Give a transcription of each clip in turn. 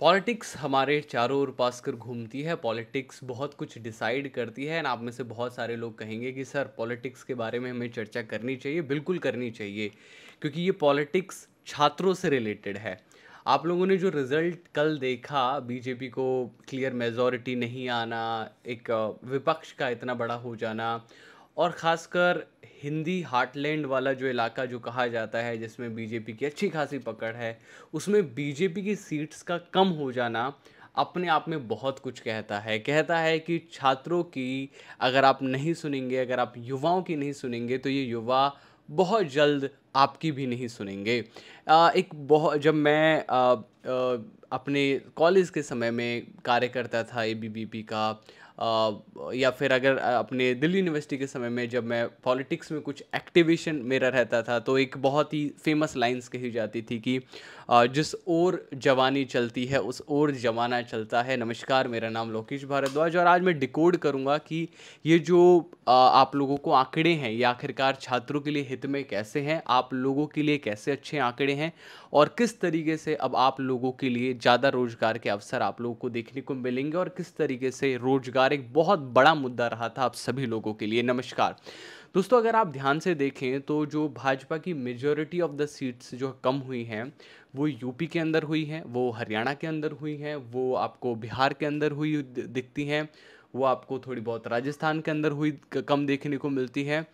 Politics हमारे चारों ओर पास कर घूमती है। पॉलिटिक्स बहुत कुछ डिसाइड करती है एंड आप में से बहुत सारे लोग कहेंगे कि सर पॉलिटिक्स के बारे में हमें चर्चा करनी चाहिए। बिल्कुल करनी चाहिए, क्योंकि ये पॉलिटिक्स छात्रों से रिलेटेड है। आप लोगों ने जो रिजल्ट कल देखा, बीजेपी को क्लियर मेजॉरिटी नहीं आना, एक विपक्ष का इतना बड़ा हो जाना, और ख़ासकर हिंदी हार्टलैंड वाला जो इलाका जो कहा जाता है, जिसमें बीजेपी की अच्छी खासी पकड़ है, उसमें बीजेपी की सीट्स का कम हो जाना अपने आप में बहुत कुछ कहता है कि छात्रों की अगर आप नहीं सुनेंगे, अगर आप युवाओं की नहीं सुनेंगे, तो ये युवा बहुत जल्द आपकी भी नहीं सुनेंगे। एक बहुत जब मैं अपने कॉलेज के समय में कार्य करता था एबीवीपी का, या फिर अगर अपने दिल्ली यूनिवर्सिटी के समय में जब मैं पॉलिटिक्स में कुछ एक्टिवेशन मेरा रहता था, तो एक बहुत ही फेमस लाइंस कही जाती थी कि जिस ओर जवानी चलती है उस ओर जमाना चलता है। नमस्कार, मेरा नाम लोकेश भारद्वाज, और आज मैं डिकोड करूंगा कि ये जो आप लोगों को आंकड़े हैं, ये आखिरकार छात्रों के लिए हित में कैसे हैं, आप लोगों के लिए कैसे अच्छे आंकड़े हैं, और किस तरीके से अब आप लोगों के लिए ज़्यादा रोजगार के अवसर आप लोगों को देखने को मिलेंगे, और किस तरीके से रोजगार एक बहुत बड़ा मुद्दा रहा था आप सभी लोगों के लिए। नमस्कार दोस्तों, अगर आप ध्यान से देखें तो जो भाजपा की मेजॉरिटी ऑफ द सीट्स जो कम हुई हैं, वो यूपी के अंदर हुई हैं, वो हरियाणा के अंदर हुई हैं, वो आपको बिहार के अंदर हुई दिखती हैं, वो आपको थोड़ी बहुत राजस्थान के अंदर हुई कम देखने को मिलती है।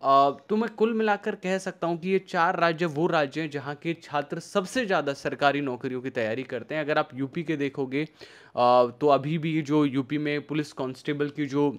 तो मैं कुल मिलाकर कह सकता हूँ कि ये चार राज्य वो राज्य हैं जहाँ के छात्र सबसे ज़्यादा सरकारी नौकरियों की तैयारी करते हैं। अगर आप यूपी के देखोगे, तो अभी भी जो यूपी में पुलिस कांस्टेबल की जो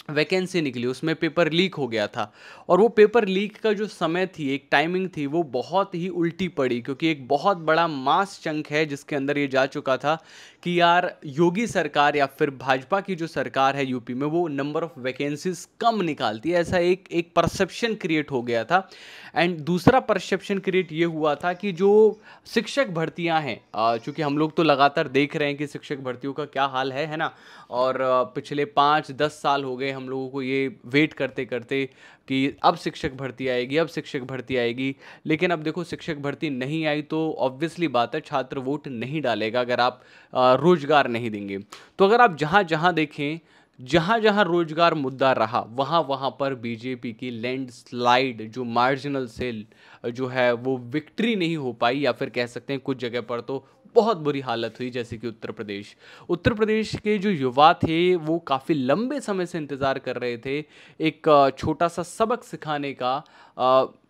वैकेंसी निकली, उसमें पेपर लीक हो गया था, और वो पेपर लीक का जो समय थी, एक टाइमिंग थी, वो बहुत ही उल्टी पड़ी, क्योंकि एक बहुत बड़ा मास चंक है जिसके अंदर ये जा चुका था कि यार योगी सरकार या फिर भाजपा की जो सरकार है यूपी में, वो नंबर ऑफ वैकेंसीज कम निकालती है, ऐसा एक एक परसेप्शन क्रिएट हो गया था। एंड दूसरा परसेप्शन क्रिएट ये हुआ था कि जो शिक्षक भर्तियां हैं, चूंकि हम लोग तो लगातार देख रहे हैं कि शिक्षक भर्तियों का क्या हाल है ना, और पिछले 5-10 साल हो गए हम लोगों को ये वेट करते करते कि अब शिक्षक भर्ती आएगी, अब शिक्षक भर्ती आएगी। लेकिन अब देखो, शिक्षक भर्ती नहीं आई तो ऑब्वियसली बात है, छात्र वोट नहीं डालेगा अगर आप रोजगार नहीं देंगे। तो अगर आप जहाँ जहाँ देखें, जहाँ जहाँ रोजगार मुद्दा रहा, वहाँ वहाँ पर बीजेपी की लैंडस्लाइड जो मार्जिनल सेल जो है वो विक्ट्री नहीं हो पाई, या फिर कह सकते हैं कुछ जगह पर तो बहुत बुरी हालत हुई, जैसे कि उत्तर प्रदेश के जो युवा थे वो काफ़ी लंबे समय से इंतज़ार कर रहे थे एक छोटा सा सबक सिखाने का,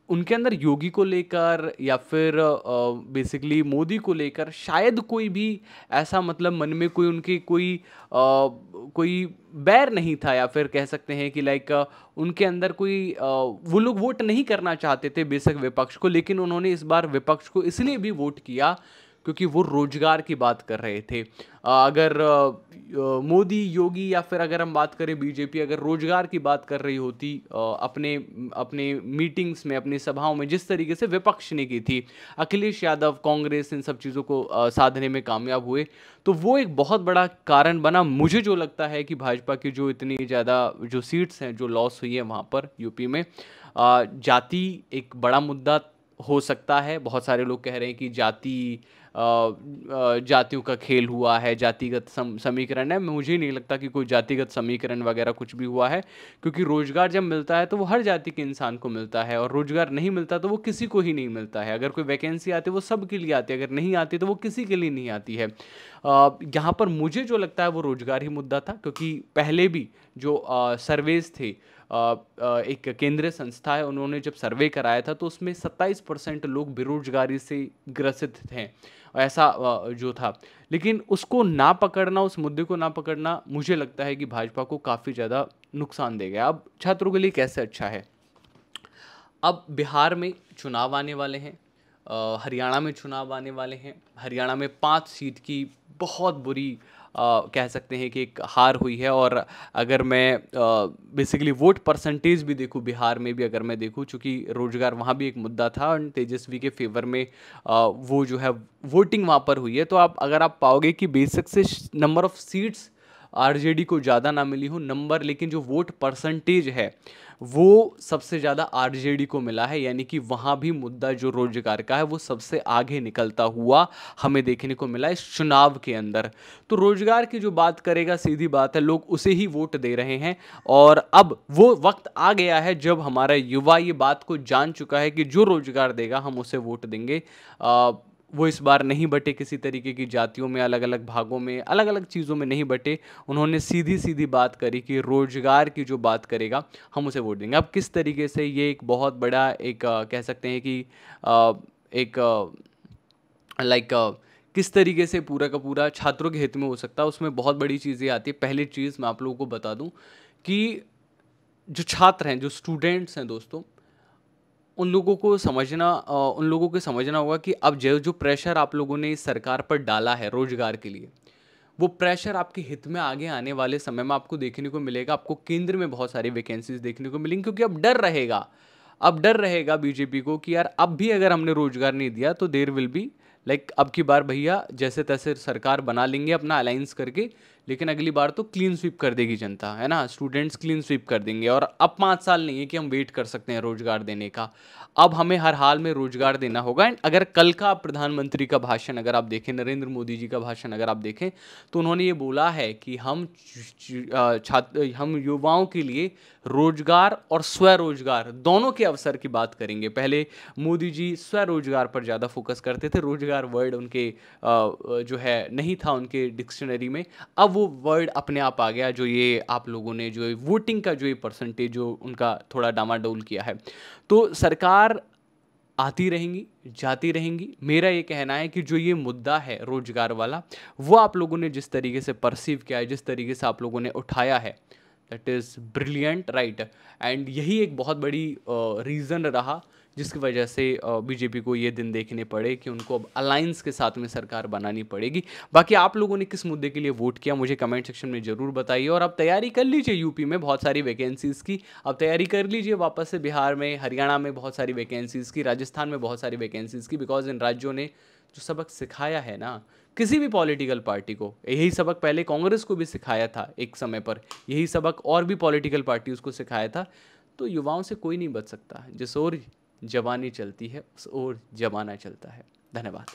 उनके अंदर योगी को लेकर या फिर बेसिकली मोदी को लेकर शायद कोई भी ऐसा, मतलब मन में कोई उनकी कोई बैर नहीं था, या फिर कह सकते हैं कि लाइक उनके अंदर कोई वो लोग वोट नहीं करना चाहते थे बेशक विपक्ष को, लेकिन उन्होंने इस बार विपक्ष को इसलिए भी वोट किया क्योंकि वो रोजगार की बात कर रहे थे। अगर मोदी, योगी, या फिर अगर हम बात करें बीजेपी, अगर रोजगार की बात कर रही होती अपने अपने मीटिंग्स में, अपनी सभाओं में, जिस तरीके से विपक्ष ने की थी, अखिलेश यादव, कांग्रेस इन सब चीज़ों को साधने में कामयाब हुए, तो वो एक बहुत बड़ा कारण बना। मुझे जो लगता है कि भाजपा की जो इतनी ज़्यादा जो सीट्स हैं जो लॉस हुई है वहाँ पर यूपी में, जाति एक बड़ा मुद्दा हो सकता है। बहुत सारे लोग कह रहे हैं कि जातियों का खेल हुआ है, जातिगत समीकरण है। मुझे नहीं लगता कि कोई जातिगत समीकरण वगैरह कुछ भी हुआ है, क्योंकि रोजगार जब मिलता है तो वो हर जाति के इंसान को मिलता है, और रोजगार नहीं मिलता तो वो किसी को ही नहीं मिलता है। अगर कोई वैकेंसी आती है वो सब के लिए आती है, अगर नहीं आती तो वो किसी के लिए नहीं आती है। यहाँ पर मुझे जो लगता है वो रोजगार ही मुद्दा था, क्योंकि पहले भी जो सर्वेस थे, एक केंद्रीय संस्था है, उन्होंने जब सर्वे कराया था तो उसमें 27% लोग बेरोजगारी से ग्रसित थे, ऐसा जो था। लेकिन उसको ना पकड़ना, उस मुद्दे को ना पकड़ना, मुझे लगता है कि भाजपा को काफ़ी ज़्यादा नुकसान देगा। अब छात्रों के लिए कैसे अच्छा है, अब बिहार में चुनाव आने वाले हैं, हरियाणा में चुनाव आने वाले हैं। हरियाणा में 5 सीट की बहुत बुरी कह सकते हैं कि एक हार हुई है, और अगर मैं बेसिकली वोट परसेंटेज भी देखूं, बिहार में भी अगर मैं देखूं, चूँकि रोजगार वहाँ भी एक मुद्दा था और तेजस्वी के फेवर में वो जो है वोटिंग वहाँ पर हुई है, तो आप अगर आप पाओगे कि बेसिक से नंबर ऑफ सीट्स आरजेडी को ज़्यादा ना मिली हो नंबर, लेकिन जो वोट परसेंटेज है वो सबसे ज़्यादा आरजेडी को मिला है, यानी कि वहाँ भी मुद्दा जो रोजगार का है वो सबसे आगे निकलता हुआ हमें देखने को मिला इस चुनाव के अंदर। तो रोजगार की जो बात करेगा, सीधी बात है, लोग उसे ही वोट दे रहे हैं। और अब वो वक्त आ गया है जब हमारा युवा ये बात को जान चुका है कि जो रोजगार देगा हम उसे वोट देंगे। वो इस बार नहीं बटे किसी तरीके की जातियों में, अलग अलग भागों में, अलग अलग चीज़ों में नहीं बटे। उन्होंने सीधी सीधी बात करी कि रोजगार की जो बात करेगा हम उसे वोट देंगे। अब किस तरीके से ये एक बहुत बड़ा एक कह सकते हैं कि एक लाइक किस तरीके से पूरा का पूरा छात्रों के हित में हो सकता है, उसमें बहुत बड़ी चीज़ें आती है। पहली चीज़ मैं आप लोगों को बता दूं कि जो छात्र हैं, जो स्टूडेंट्स हैं दोस्तों, उन लोगों को समझना होगा कि अब जो जो प्रेशर आप लोगों ने इस सरकार पर डाला है रोजगार के लिए, वो प्रेशर आपके हित में आगे आने वाले समय में आपको देखने को मिलेगा। आपको केंद्र में बहुत सारी वैकेंसीज देखने को मिलेंगी, क्योंकि अब डर रहेगा बीजेपी को कि यार अब भी अगर हमने रोजगार नहीं दिया तो देर विल बी लाइक अब की बार भैया जैसे तैसे सरकार बना लेंगे अपना अलायंस करके, लेकिन अगली बार तो क्लीन स्वीप कर देगी जनता, है ना, स्टूडेंट्स क्लीन स्वीप कर देंगे। और अब 5 साल नहीं है कि हम वेट कर सकते हैं रोजगार देने का, अब हमें हर हाल में रोजगार देना होगा। एंड अगर कल का प्रधानमंत्री का भाषण अगर आप देखें, नरेंद्र मोदी जी का भाषण अगर आप देखें, तो उन्होंने ये बोला है कि हम युवाओं के लिए रोजगार और स्वरोजगार दोनों के अवसर की बात करेंगे। पहले मोदी जी स्वरोजगार पर ज़्यादा फोकस करते थे, रोजगार वर्ड उनके जो है नहीं था उनके डिक्शनरी में। अब वो वर्ड अपने आप आ गया, जो ये आप लोगों ने जो वोटिंग का जो ये परसेंटेज जो उनका थोड़ा डामाडोल किया है। तो सरकार आती रहेंगी, जाती रहेंगी। मेरा ये कहना है कि जो ये मुद्दा है रोजगार वाला, वो आप लोगों ने जिस तरीके से परसीव किया है, जिस तरीके से आप लोगों ने उठाया है, that is brilliant, right. And यही एक बहुत बड़ी रीज़न रहा जिसकी वजह से बीजेपी को ये दिन देखने पड़े कि उनको अब अलायंस के साथ में सरकार बनानी पड़ेगी। बाकी आप लोगों ने किस मुद्दे के लिए वोट किया मुझे कमेंट सेक्शन में ज़रूर बताइए। और अब तैयारी कर लीजिए, यूपी में बहुत सारी वैकेंसीज़ की अब तैयारी कर लीजिए वापस से, बिहार में, हरियाणा में बहुत सारी वैकेंसीज़ की, राजस्थान में बहुत सारी वैकेंसीज़ की। बिकॉज इन राज्यों ने जो सबक सिखाया है ना किसी भी पॉलिटिकल पार्टी को, यही सबक पहले कांग्रेस को भी सिखाया था एक समय पर, यही सबक और भी पॉलिटिकल पार्टीज को सिखाया था। तो युवाओं से कोई नहीं बच सकता, जिस ओर जवानी चलती है उस ओर जमाना चलता है। धन्यवाद।